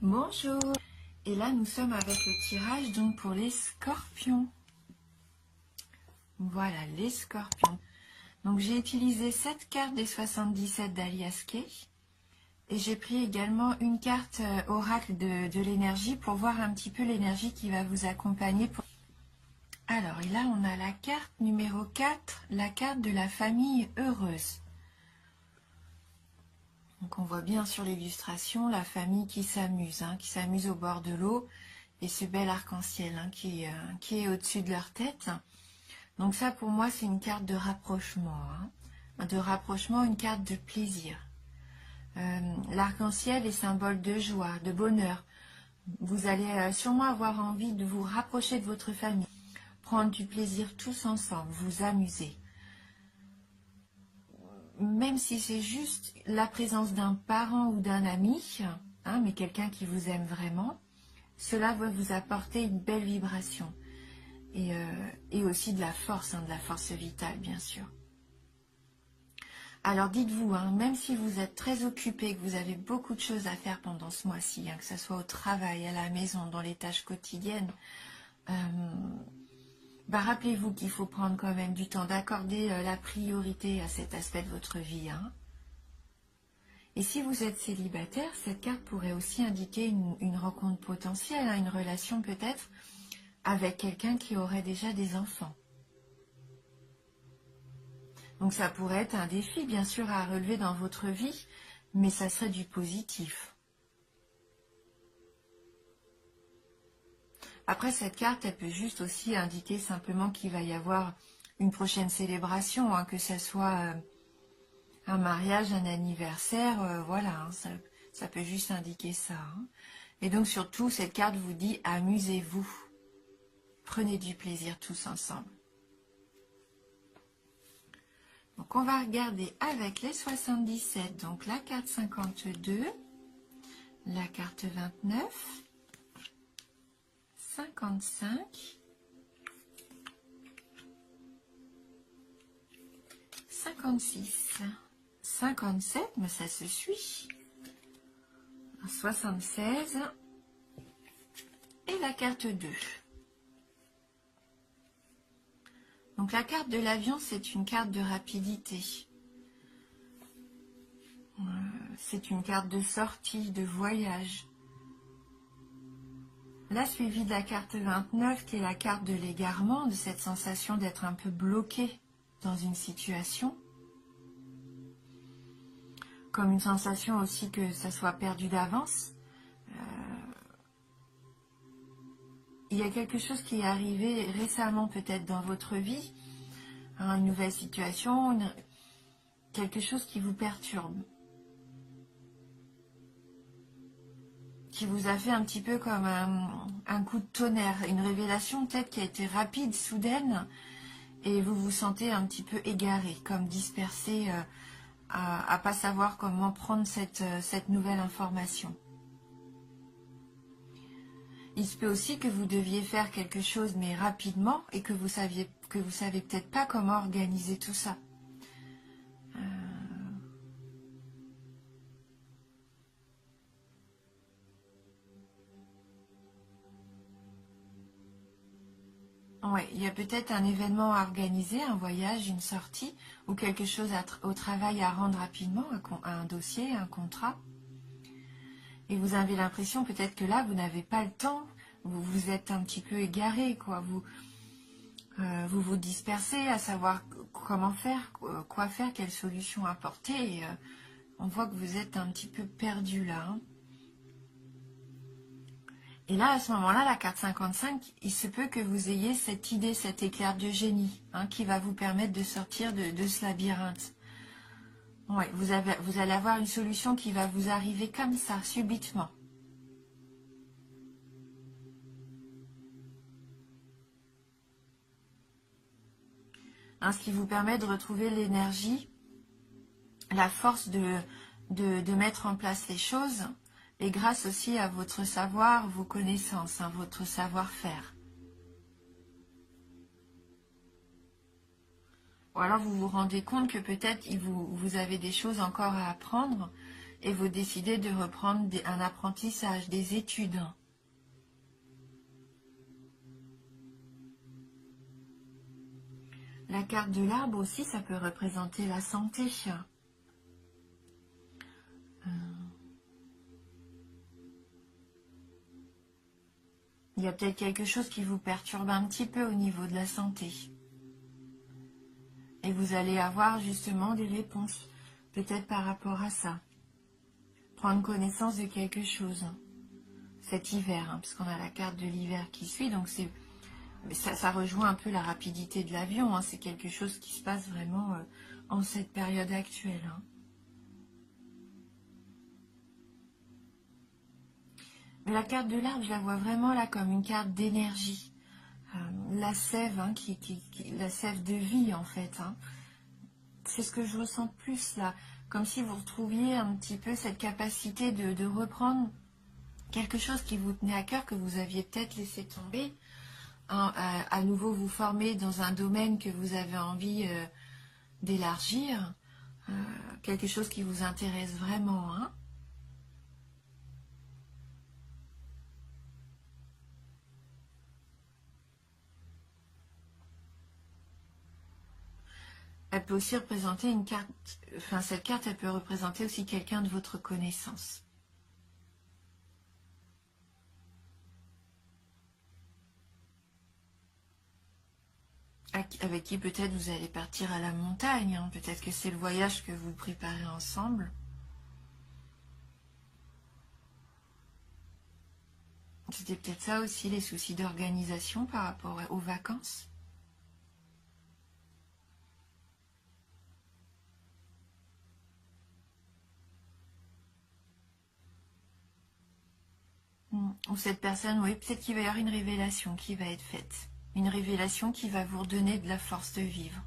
Bonjour. Et là nous sommes avec le tirage donc pour les scorpions. Voilà les scorpions. Donc j'ai utilisé 7 cartes des 77 d'Alias Kay. Et j'ai pris également une carte oracle de l'énergie pour voir un petit peu l'énergie qui va vous accompagner. Alors et là on a la carte numéro 4, la carte de la famille heureuse. Donc on voit bien sur l'illustration la famille qui s'amuse au bord de l'eau et ce bel arc-en-ciel qui est au-dessus de leur tête. Donc ça pour moi c'est une carte de rapprochement, une carte de plaisir. L'arc-en-ciel est symbole de joie, de bonheur. Vous allez sûrement avoir envie de vous rapprocher de votre famille, prendre du plaisir tous ensemble, vous amuser. Même si c'est juste la présence d'un parent ou d'un ami, mais quelqu'un qui vous aime vraiment, cela va vous apporter une belle vibration et aussi de la force vitale bien sûr. Alors dites-vous, même si vous êtes très occupé, que vous avez beaucoup de choses à faire pendant ce mois-ci, que ce soit au travail, à la maison, dans les tâches quotidiennes, rappelez-vous qu'il faut prendre quand même du temps d'accorder la priorité à cet aspect de votre vie. Et si vous êtes célibataire, cette carte pourrait aussi indiquer une rencontre potentielle, une relation peut-être avec quelqu'un qui aurait déjà des enfants. Donc ça pourrait être un défi bien sûr à relever dans votre vie, mais ça serait du positif. Après cette carte, elle peut juste aussi indiquer simplement qu'il va y avoir une prochaine célébration, que ce soit un mariage, un anniversaire, voilà, ça peut juste indiquer ça. Et donc surtout, cette carte vous dit amusez-vous, prenez du plaisir tous ensemble. Donc on va regarder avec les 77, donc la carte 52, la carte 29, 55, 56, 57, mais ça se suit, 76 et la carte 2. Donc la carte de l'avion, c'est une carte de rapidité. C'est une carte de sortie, de voyage. Là, suivi de la carte 29, qui est la carte de l'égarement, de cette sensation d'être un peu bloqué dans une situation. Comme une sensation aussi que ça soit perdu d'avance. Il y a quelque chose qui est arrivé récemment peut-être dans votre vie, une nouvelle situation, quelque chose qui vous perturbe. Qui vous a fait un petit peu comme un coup de tonnerre, une révélation peut-être qui a été rapide, soudaine, et vous vous sentez un petit peu égaré, comme dispersé, à pas savoir comment prendre cette nouvelle information. Il se peut aussi que vous deviez faire quelque chose mais rapidement et que vous savez peut-être pas comment organiser tout ça. Ouais, il y a peut-être un événement à organiser, un voyage, une sortie, ou quelque chose au travail à rendre rapidement, un dossier, un contrat. Et vous avez l'impression peut-être que là, vous n'avez pas le temps, vous êtes un petit peu égaré, quoi. Vous dispersez à savoir comment faire, quoi faire, quelle solution apporter. Et, on voit que vous êtes un petit peu perdu là. Et là, à ce moment-là, la carte 55, il se peut que vous ayez cette idée, cet éclair de génie, qui va vous permettre de sortir de ce labyrinthe. Ouais, vous allez avoir une solution qui va vous arriver comme ça, subitement. Ce qui vous permet de retrouver l'énergie, la force de mettre en place les choses, et grâce aussi à votre savoir, vos connaissances, votre savoir-faire. Ou alors vous vous rendez compte que peut-être vous avez des choses encore à apprendre et vous décidez de reprendre un apprentissage, des études. La carte de l'arbre aussi, ça peut représenter la santé. Il y a peut-être quelque chose qui vous perturbe un petit peu au niveau de la santé. Et vous allez avoir justement des réponses, peut-être par rapport à ça. Prendre connaissance de quelque chose. Cet hiver, parce qu'on a la carte de l'hiver qui suit, donc ça rejoint un peu la rapidité de l'avion. C'est quelque chose qui se passe vraiment en cette période actuelle. Mais la carte de l'arbre, je la vois vraiment là comme une carte d'énergie. La sève, la sève de vie en fait. C'est ce que je ressens plus là, comme si vous retrouviez un petit peu cette capacité de reprendre quelque chose qui vous tenait à cœur, que vous aviez peut-être laissé tomber, à nouveau vous former dans un domaine que vous avez envie d'élargir, quelque chose qui vous intéresse vraiment. Elle peut aussi représenter une carte, enfin cette carte, elle peut représenter aussi quelqu'un de votre connaissance. Avec qui peut-être vous allez partir à la montagne, peut-être que c'est le voyage que vous préparez ensemble. C'était peut-être ça aussi, les soucis d'organisation par rapport aux vacances. Ou cette personne, oui, peut-être qu'il va y avoir une révélation qui va être faite. Une révélation qui va vous redonner de la force de vivre,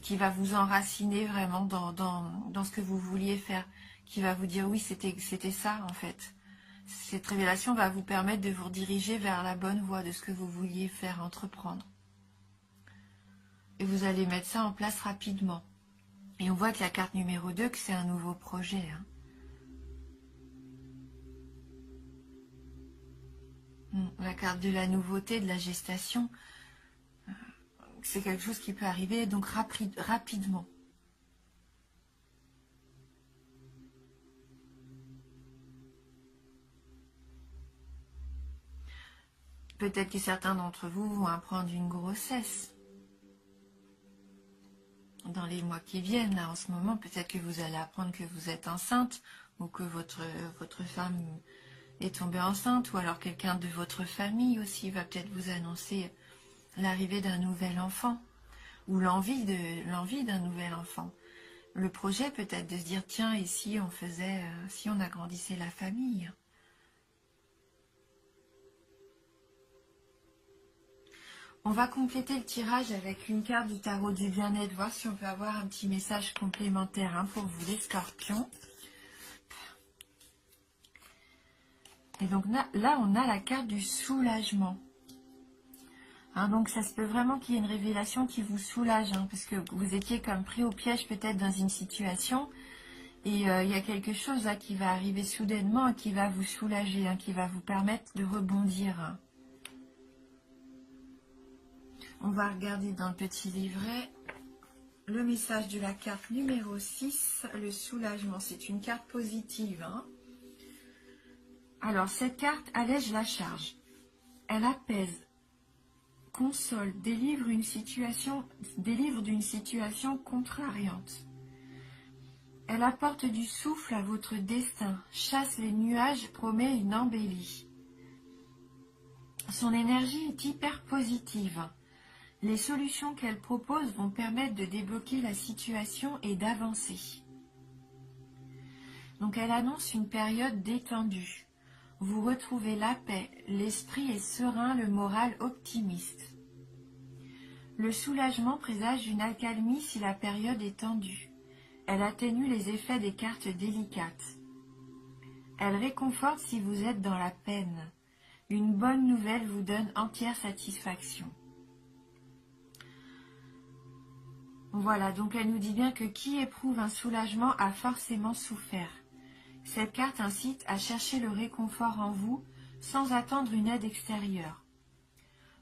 qui va vous enraciner vraiment dans ce que vous vouliez faire, qui va vous dire oui, c'était ça en fait. Cette révélation va vous permettre de vous rediriger vers la bonne voie de ce que vous vouliez faire, entreprendre. Et vous allez mettre ça en place rapidement. Et on voit que la carte numéro 2, que c'est un nouveau projet. La carte de la nouveauté, de la gestation, c'est quelque chose qui peut arriver donc rapidement. Peut-être que certains d'entre vous vont apprendre une grossesse dans les mois qui viennent. Là, en ce moment, peut-être que vous allez apprendre que vous êtes enceinte ou que votre femme est tombée enceinte, ou alors quelqu'un de votre famille aussi va peut-être vous annoncer l'arrivée d'un nouvel enfant ou l'envie d'un nouvel enfant. Le projet peut-être de se dire tiens, et si on faisait, si on agrandissait la famille. On va compléter le tirage avec une carte du tarot du bien-être, voir si on peut avoir un petit message complémentaire pour vous les scorpions. Et donc là, on a la carte du soulagement. Donc ça se peut vraiment qu'il y ait une révélation qui vous soulage, parce que vous étiez comme pris au piège peut-être dans une situation, et il y a quelque chose qui va arriver soudainement et qui va vous soulager, qui va vous permettre de rebondir. On va regarder dans le petit livret le message de la carte numéro 6, le soulagement. C'est une carte positive. Alors, cette carte allège la charge. Elle apaise, console, délivre d'une situation contrariante. Elle apporte du souffle à votre destin, chasse les nuages, promet une embellie. Son énergie est hyper positive. Les solutions qu'elle propose vont permettre de débloquer la situation et d'avancer. Donc elle annonce une période détendue. Vous retrouvez la paix, l'esprit est serein, le moral optimiste. Le soulagement présage une accalmie si la période est tendue. Elle atténue les effets des cartes délicates. Elle réconforte si vous êtes dans la peine. Une bonne nouvelle vous donne entière satisfaction. Voilà, donc elle nous dit bien que qui éprouve un soulagement a forcément souffert. Cette carte incite à chercher le réconfort en vous sans attendre une aide extérieure.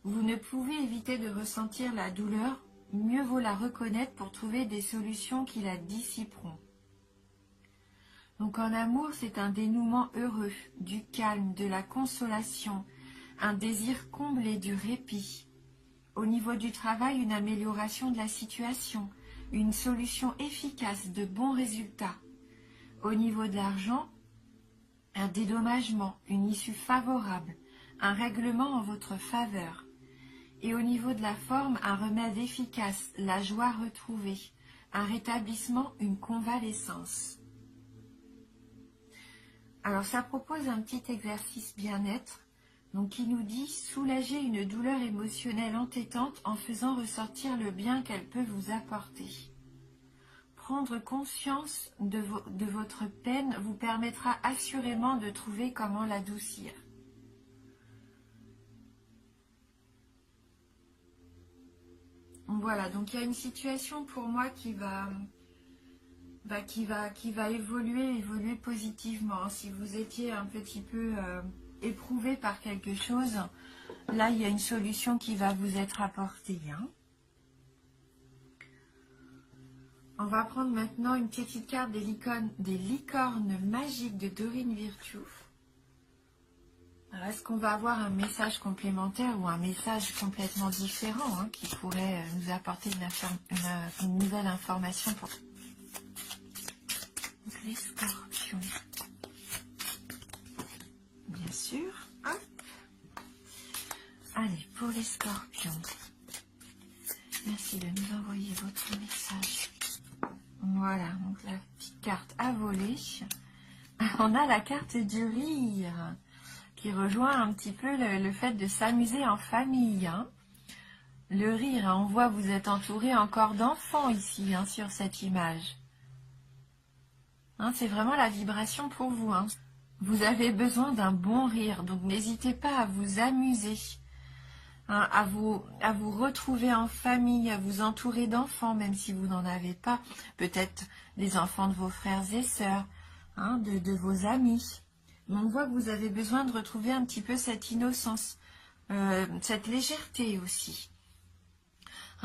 Vous ne pouvez éviter de ressentir la douleur, mieux vaut la reconnaître pour trouver des solutions qui la dissiperont. Donc en amour, c'est un dénouement heureux, du calme, de la consolation, un désir comblé du répit. Au niveau du travail, une amélioration de la situation, une solution efficace, de bons résultats. Au niveau de l'argent, un dédommagement, une issue favorable, un règlement en votre faveur. Et au niveau de la forme, un remède efficace, la joie retrouvée, un rétablissement, une convalescence. Alors ça propose un petit exercice bien-être, donc qui nous dit soulager une douleur émotionnelle entêtante en faisant ressortir le bien qu'elle peut vous apporter. Prendre conscience de votre peine vous permettra assurément de trouver comment l'adoucir. Voilà, donc il y a une situation pour moi qui va évoluer positivement. Si vous étiez un petit peu éprouvé par quelque chose, là il y a une solution qui va vous être apportée. On va prendre maintenant une petite carte des licornes magiques de Dorine Virtue. Est-ce qu'on va avoir un message complémentaire ou un message complètement différent qui pourrait nous apporter une nouvelle information pour les scorpions? Bien sûr. Hop. Allez, pour les scorpions. Merci de nous envoyer votre message. Voilà, donc la petite carte à voler. On a la carte du rire, qui rejoint un petit peu le fait de s'amuser en famille. Le rire, on voit vous êtes entouré encore d'enfants ici, sur cette image. C'est vraiment la vibration pour vous. Vous avez besoin d'un bon rire, donc n'hésitez pas à vous amuser, à vous retrouver en famille, à vous entourer d'enfants, même si vous n'en avez pas. Peut-être les enfants de vos frères et sœurs, de vos amis. Mais on voit que vous avez besoin de retrouver un petit peu cette innocence, cette légèreté aussi.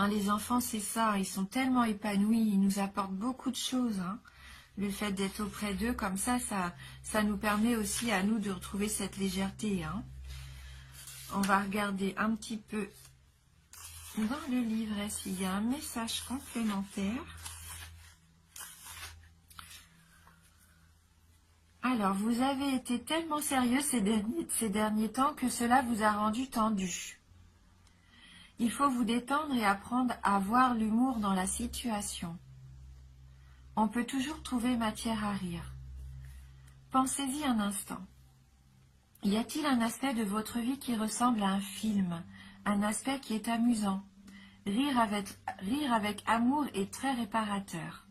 Les enfants, c'est ça, ils sont tellement épanouis, ils nous apportent beaucoup de choses. Le fait d'être auprès d'eux, comme ça nous permet aussi à nous de retrouver cette légèreté. On va regarder un petit peu dans le livret s'il y a un message complémentaire. Alors, vous avez été tellement sérieux ces derniers temps que cela vous a rendu tendu. Il faut vous détendre et apprendre à voir l'humour dans la situation. On peut toujours trouver matière à rire. Pensez-y un instant. Y a-t-il un aspect de votre vie qui ressemble à un film, un aspect qui est amusant? Rire avec amour est très réparateur.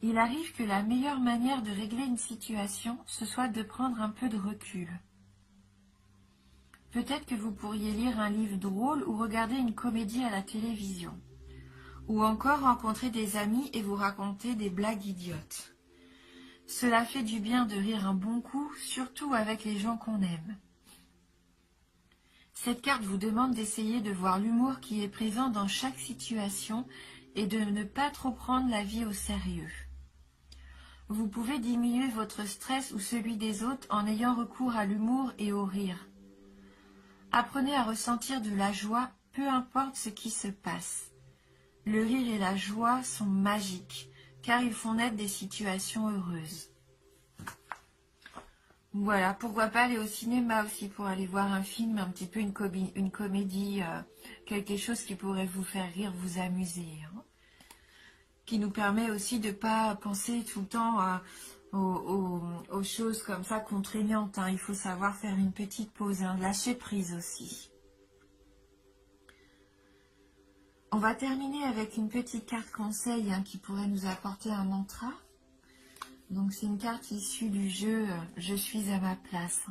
Il arrive que la meilleure manière de régler une situation, ce soit de prendre un peu de recul. Peut-être que vous pourriez lire un livre drôle ou regarder une comédie à la télévision. Ou encore rencontrer des amis et vous raconter des blagues idiotes. Cela fait du bien de rire un bon coup, surtout avec les gens qu'on aime. Cette carte vous demande d'essayer de voir l'humour qui est présent dans chaque situation et de ne pas trop prendre la vie au sérieux. Vous pouvez diminuer votre stress ou celui des autres en ayant recours à l'humour et au rire. Apprenez à ressentir de la joie, peu importe ce qui se passe. Le rire et la joie sont magiques, car ils font naître des situations heureuses. Voilà, pourquoi pas aller au cinéma aussi pour aller voir un film, un petit peu une comédie, quelque chose qui pourrait vous faire rire, vous amuser. Qui nous permet aussi de ne pas penser tout le temps aux choses comme ça contraignantes. Il faut savoir faire une petite pause, lâcher prise aussi. On va terminer avec une petite carte conseil qui pourrait nous apporter un mantra. Donc c'est une carte issue du jeu « Je suis à ma place ».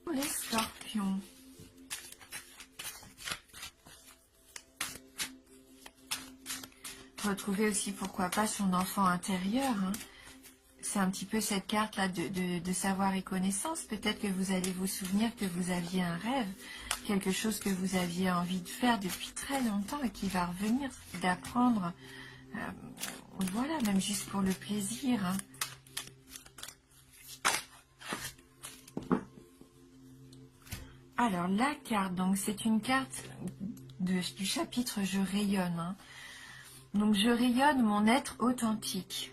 Pour les scorpions. retrouver aussi, pourquoi pas, son enfant intérieur, hein. C'est un petit peu cette carte-là de savoir et connaissance. Peut-être que vous allez vous souvenir que vous aviez un rêve, quelque chose que vous aviez envie de faire depuis très longtemps et qui va revenir, d'apprendre, voilà, même juste pour le plaisir, hein. Alors, la carte, donc c'est une carte du chapitre « Je rayonne », hein. Donc, je rayonne mon être authentique.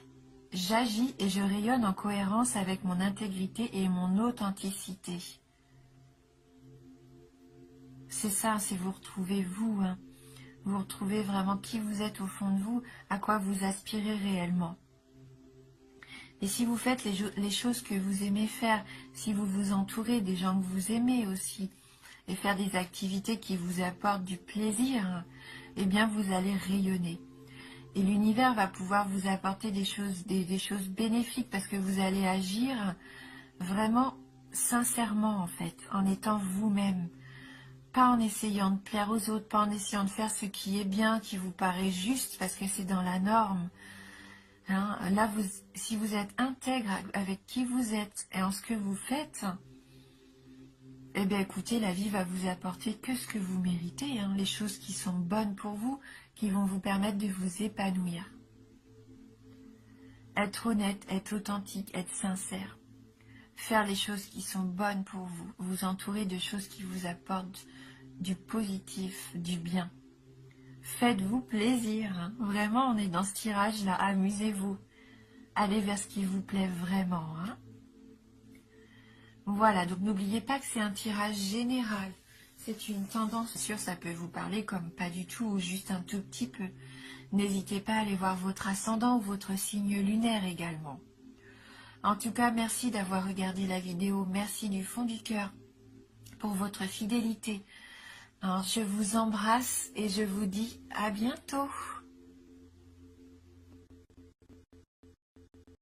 J'agis et je rayonne en cohérence avec mon intégrité et mon authenticité. C'est ça, c'est vous retrouvez vous, hein. Vous retrouvez vraiment qui vous êtes au fond de vous, à quoi vous aspirez réellement. Et si vous faites les choses que vous aimez faire, si vous vous entourez des gens que vous aimez aussi, et faire des activités qui vous apportent du plaisir, eh bien vous allez rayonner. Et l'univers va pouvoir vous apporter des choses bénéfiques parce que vous allez agir vraiment sincèrement en fait, en étant vous-même. Pas en essayant de plaire aux autres, pas en essayant de faire ce qui est bien, qui vous paraît juste parce que c'est dans la norme. Hein, là, si vous êtes intègre avec qui vous êtes et en ce que vous faites, eh bien écoutez, la vie va vous apporter que ce que vous méritez, hein, les choses qui sont bonnes pour vous, qui vont vous permettre de vous épanouir. Être honnête, être authentique, être sincère. Faire les choses qui sont bonnes pour vous. Vous entourer de choses qui vous apportent du positif, du bien. Faites-vous plaisir. Hein. Vraiment, on est dans ce tirage-là. Amusez-vous. Allez vers ce qui vous plaît vraiment. Hein. Voilà, donc n'oubliez pas que c'est un tirage général. C'est une tendance, sûr, ça peut vous parler comme pas du tout ou juste un tout petit peu. N'hésitez pas à aller voir votre ascendant ou votre signe lunaire également. En tout cas, merci d'avoir regardé la vidéo. Merci du fond du cœur pour votre fidélité. Alors, je vous embrasse et je vous dis à bientôt.